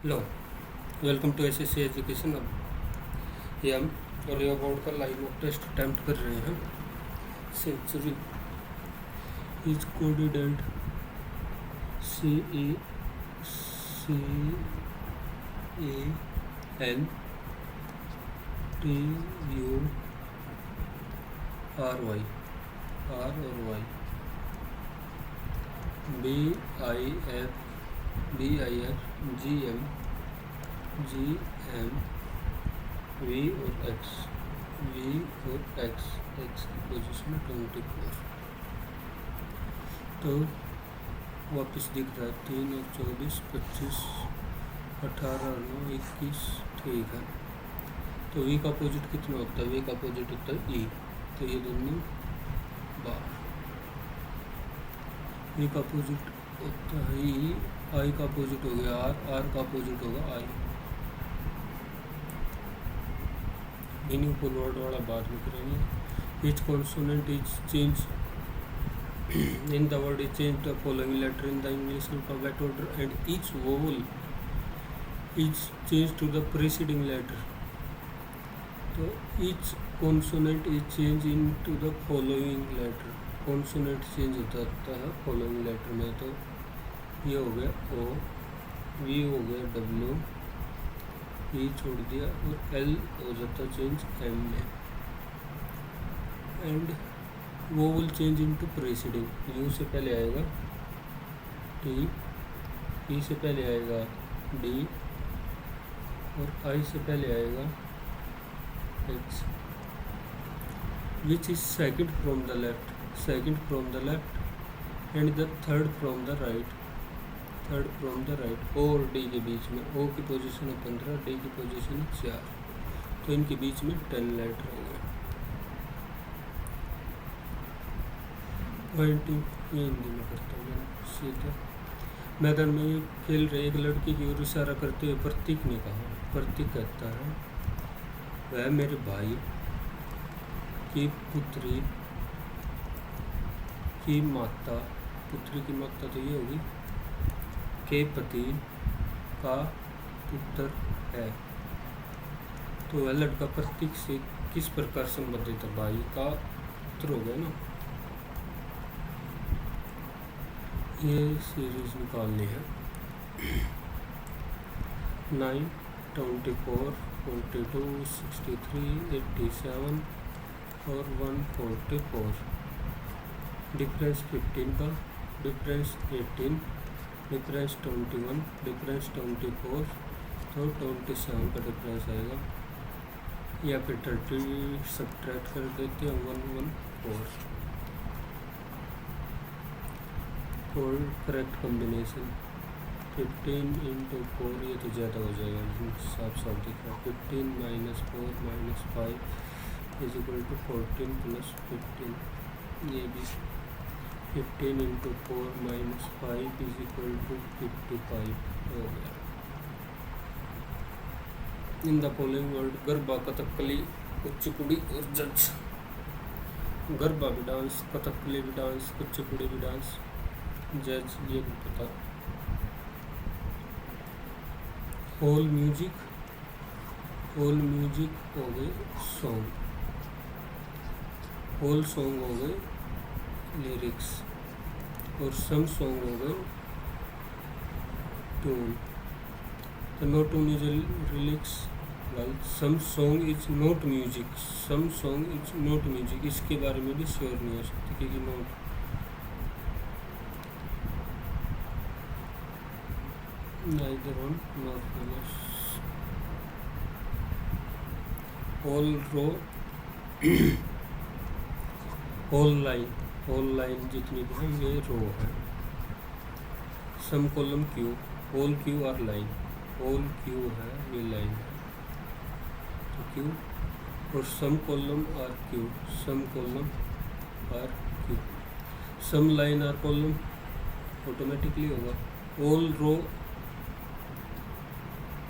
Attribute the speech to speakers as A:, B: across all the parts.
A: Hello, welcome to SSC education. अब ये हम रेवा बोर्ड का लाइव मॉक टेस्ट अटैम्प्ट कर रहे हैं। Century is coded at CACANTURY R और Y BIF GM V और X X की पोजीशन 24। तो वापस दिख रहा है 3 और 24 25 18 और 9 21। ठीक है, तो V का अपोजिट कितना होता है? V का अपोजिट होता है E, तो ये दोनों बार। V का अपोजिट होता है E, I का अपोजिट हो गया R का अपोजिट होगा I। मीनिंगफुल वर्ड वाला बाद में करेंगे। Each consonant is change in the word is changed the following letter in the English alphabet order and each vowel is changed to the preceding letter. तो each consonant is changed into the following letter. consonant change होता है following letter में। तो ये हो गया O, V हो गया W, E छोड़ दिया और L हो जाता चेंज M में। एंड वो will change into presiding. U से पहले आएगा T, E से पहले आएगा D और I से पहले आएगा X। Which is second from the left and the third from the right. और D के बीच में O की पोजीशन है 15, D की पोजीशन है 4, तो इनके बीच में 10 लेटर हो गए। पॉइंटिंग ये हिंदी में करता हूँ मैं सीधा। मैदान में खेल रहे एक लड़की की ओर इशारा करते हुए प्रतीक ने कहा। प्रतीक कहता है, वह मेरे भाई की पुत्री की माता, पुत्री की माता तो ये होगी, के पति का पुत्र है। तो वह लड़का प्रतीक से किस प्रकार संबंधित है? भाई का पुत्र हो गया ना। ये सीरीज निकालनी है। 9, 24, 22, 63, 87 और 144। डिफरेंस 15 का, डिफरेंस 18, डिफरेंस 21, डिफरेंस 24, तो 27 का डिफरेंस आएगा। या फिर 30 सब्ट्रैक्ट कर देते हैं 114। और करेक्ट कॉम्बिनेशन 15 × 4, ये तो ज़्यादा हो जाएगा, साफ दिख रहा है। 15 - 4 - 5 = 14 + 15। ये भी 15 × 4 - 5 = 55 हो गया। In the following word garba, Kathakali, Kuchipudi और जज। गरबा भी डांस, कथकली भी डांस, कुचिपुड़ी भी डांस, जज ये भी पता। होल म्यूजिक हो गए सॉन्ग, होल सॉन्ग हो गए लिरिक्स, और सम सॉन्ग हो गए ट्यून। तो no tune is lyrics, some song is not music, इसके बारे में भी श्योर नहीं हो सकती क्योंकि note neither on nor famous। whole row whole line जितनी भी है ये रो है। Some column Q, whole Q और लाइन, होल क्यू है ये लाइन है तो क्यू। और some column are Q, some line are column automatically होगा। All row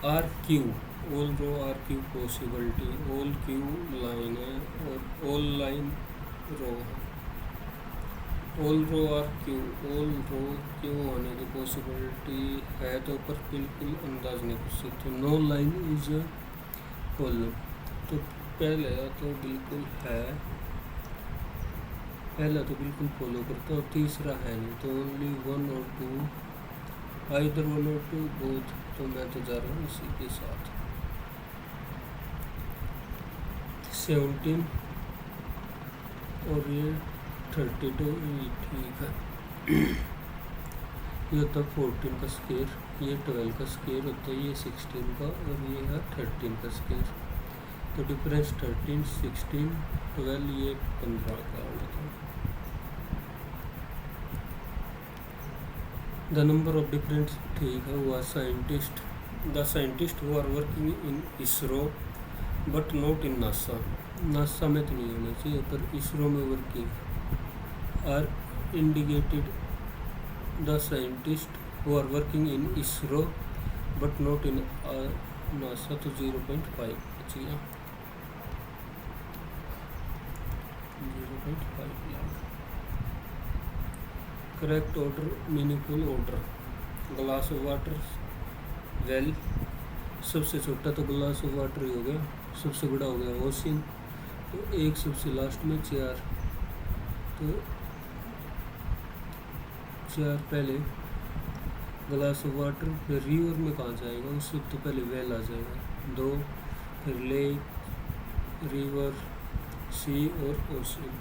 A: are Q possibility, all Q line है और ऑल लाइन रो है। All row are Q, all row क्यों आने की पॉसिबिलिटी है तो पर बिल्कुल अंदाज नहीं कर सकते। No line is a column, तो पहले तो बिल्कुल है, पहला तो बिल्कुल फॉलो करता और तीसरा है नहीं, तो ओनली वन और टू, आइदर वन और टू बोथ, तो मैं तो जा रहा हूँ इसी के साथ। 17 और ये 32, ये ठीक है। ये होता है 14 का स्केयर, ये 12 का स्केयर होता है, ये 16 का, और ये है 13 का स्केयर। तो डिफरेंस 13, 16, 12, ये 15 का होता है। द नंबर ऑफ डिफरेंस, ठीक है, हुआ scientist, the scientist who are working in ISRO but not in NASA, NASA में तो नहीं होना चाहिए पर इसरो में working, are indicated the scientist who are working in ISRO but not in NASA, तो 0.5 बचिए, 0.5 lakh. Correct order, meaningful order, glass of water, well, सबसे छोटा तो ग्लास ऑफ वाटर ही हो गया, सबसे बड़ा हो गया ओशियन, तो एक सबसे लास्ट में 4, तो 4 पहले ग्लास ऑफ वाटर, फिर रिवर में कहाँ जाएगा, उससे तो पहले वेल आ जाएगा, 2, फिर लेक, रिवर, सी और ओशियन।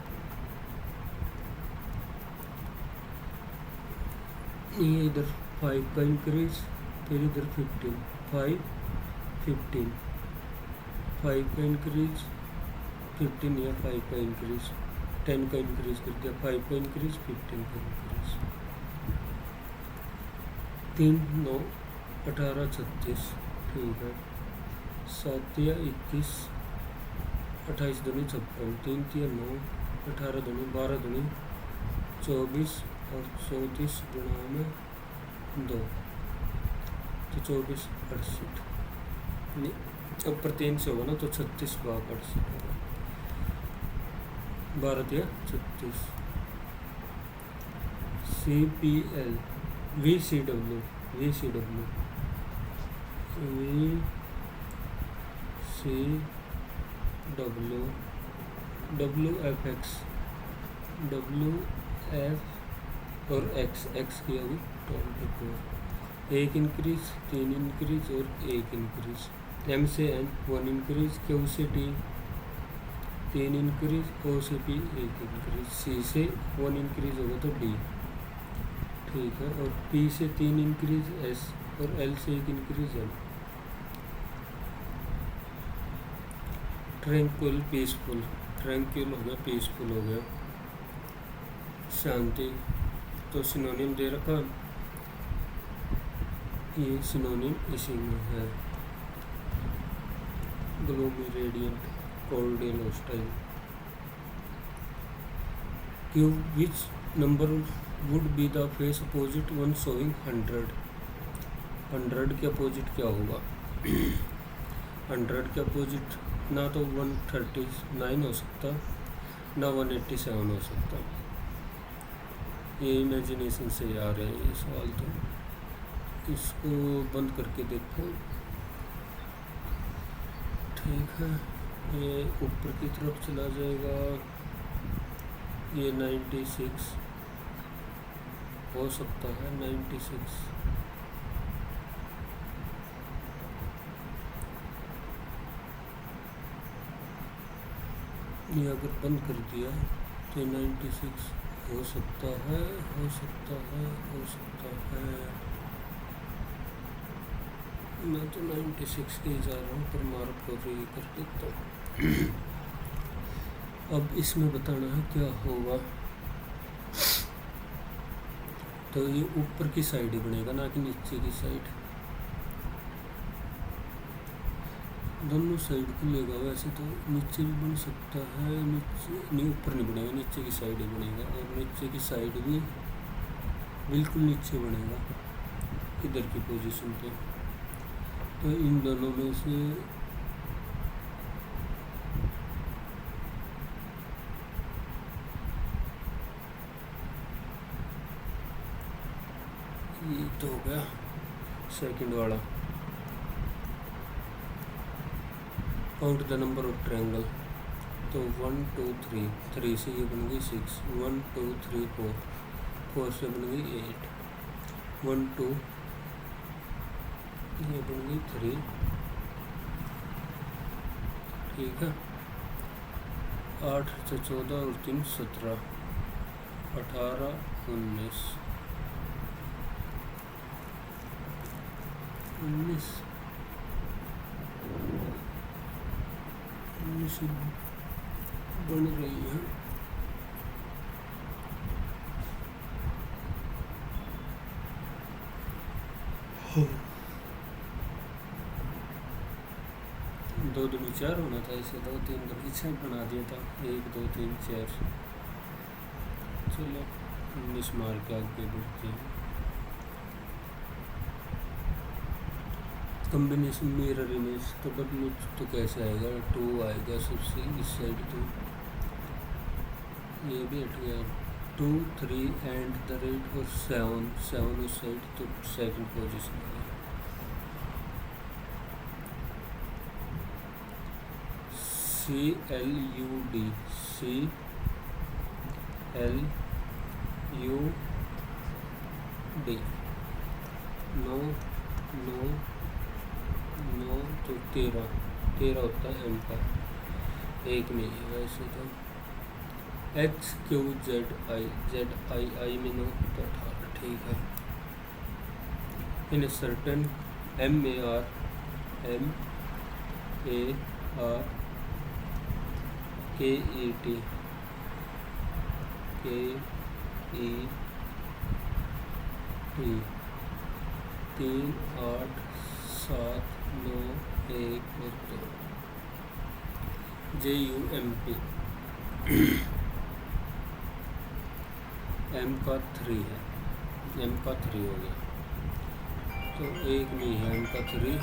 A: ये इधर 5 का इंक्रीज, फिर इधर 15, 5, 15, 5 का इंक्रीज, 15 या 5 का इंक्रीज, 10 का इंक्रीज कर दिया, 5 का इंक्रीज, 15 का इंक्रीज, 3, 9, 18, 36, ठीक है, 7 या 21, 28 दूनी 56, 3 या 9, 18 दूनी 12 दूनी 24 और 34 गुणा में 2, तो 24, 68, नहीं ऊपर 3 से होगा ना, तो 36 भाग 68 होगा, 12 या 36, CPL, VCW, VCW, WFX, WF और x की होगी 24, 1 इंक्रीज, 3 इंक्रीज और 1 इंक्रीज, M से N 1 इंक्रीज, Q से T 3 इंक्रीज, O से P 1 इंक्रीज, C से 1 इंक्रीज होगा तो D, ठीक है, और P से 3 इंक्रीज S और L से 1 increase M। Tranquil, peaceful, tranquil हो गया, पीसफुल हो गया, शांति, तो सिनोनिम दे रखा, ये सिनोनिम इसी में है, gloomy, radiant, cordial, hostile. Q, which number would be the face opposite one showing 100, 100 के अपोजिट क्या होगा, 100 के अपोजिट ना तो 139 हो सकता, ना 187 हो सकता, ये इमेजिनेशन से आ रहे हैं ये सवाल, तो इसको बंद करके देखो, ठीक है, ये ऊपर की तरफ चला जाएगा, ये 96 हो सकता है, 96, ये अगर बंद कर दिया तो 96 हो सकता है, हो सकता है, हो सकता है, मैं तो 96 के जा रहा हूँ, पर मार्क को री कर देता हूँ। अब इसमें बताना है क्या होगा, तो ये ऊपर की साइड ही बनेगा ना कि नीचे की साइड, दोनों साइड खुलेगा, वैसे तो नीचे भी बन सकता है, नीचे नहीं, ऊपर नहीं बनेगा, नीचे की साइड ही बनेगा, और नीचे की साइड भी बिल्कुल नीचे बनेगा इधर की पोजीशन पे, तो इन दोनों में से तो हो गया सेकंड वाला। Count the number of triangle, तो 1 2 3, 3 से ये बन गई 6, 1 2 3 4, 4 से बन गई 8, 1 2 ये बन गई 3, ठीक है। 8 से 14 और 3 17, 18 19 19 बन रही है। दो दूनी 4 होना था, इसे 2 3 दूनी 6 बना दिया था। 1 2 3 4, चलो 19 मार के आगे बढ़ते हैं। कॉम्बिनेशन मिरर इमेज, तो बदलू तो कैसे आएगा, 2 आएगा सबसे इस साइड, तो ये भी हट गया। 2 3 एंड द रेट और 7 उस साइड, तो सेकंड पोजिशन है। CLUD, नो नो नो, तो 13 होता है एम का, एक में ही वैसे तो। HQZI में 9 तो 18, ठीक है। इन सर्टन MAR KET 3 8 7 9 1 और 2, JUMP M का 3 है, M का 3 हो गया, तो एक नहीं है M का 3।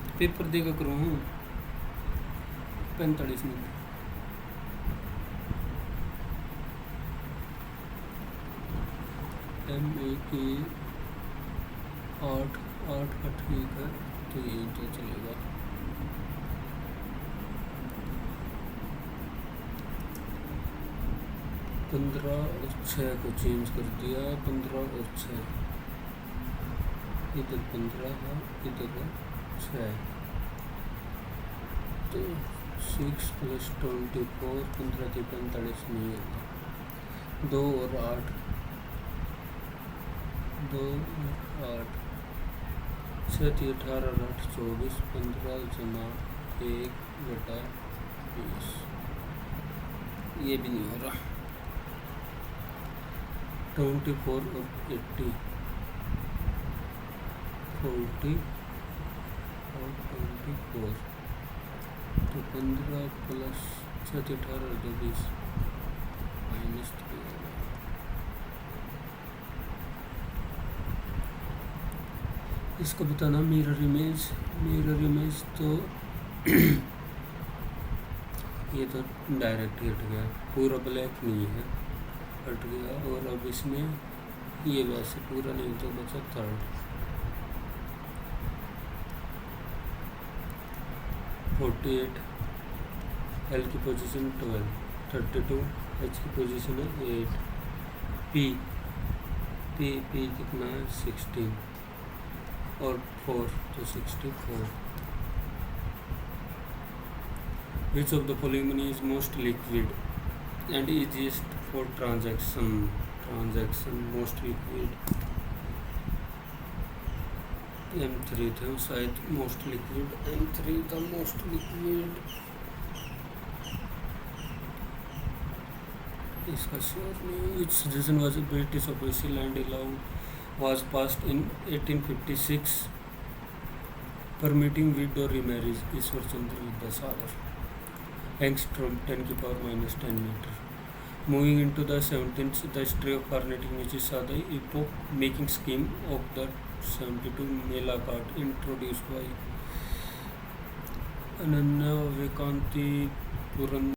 A: पेपर देगा करूँ 45 मिनट। MA की 8 का ठीक है, तो ये तो चलेगा। पंद्रह और 6 को चेंज कर दिया, 15 और 6, इधर 15 है, इधर 6, तो 6 + 24, 15 से 45 नहीं होगा। 2 और 8, 6 × 18 और 8 24, 15 जमा 1/20, ये भी नहीं हो रहा। 24 और 80, 40 और 24, तो 15 + 6 × 18 और 2 20, -3 होगा। इसको बताना मिरर इमेज, तो ये तो डायरेक्ट हट गया, पूरा ब्लैक नहीं है, हट गया। और अब इसमें ये वैसे पूरा नहीं, तो बचा थर्ड। 48 L की पोजीशन 12, 32 H की पोजीशन है 8, P कितना है 16 और 4, तो 64। Which of the following money is most liquid and easiest for transaction? Most liquid M3 था शायद most liquid, M3 था most liquid, इसका श्योर नहीं। Which suggestion was a British official and law was passed in 1856 permitting widow remarriage? Ishwar Chandra Vidyasagar. Angstrom 10⁻⁻10 meter. Moving into the 17th, the history of carnatic which saw the epoch making scheme of the 72 Mela card introduced by Ananya Vikanti puran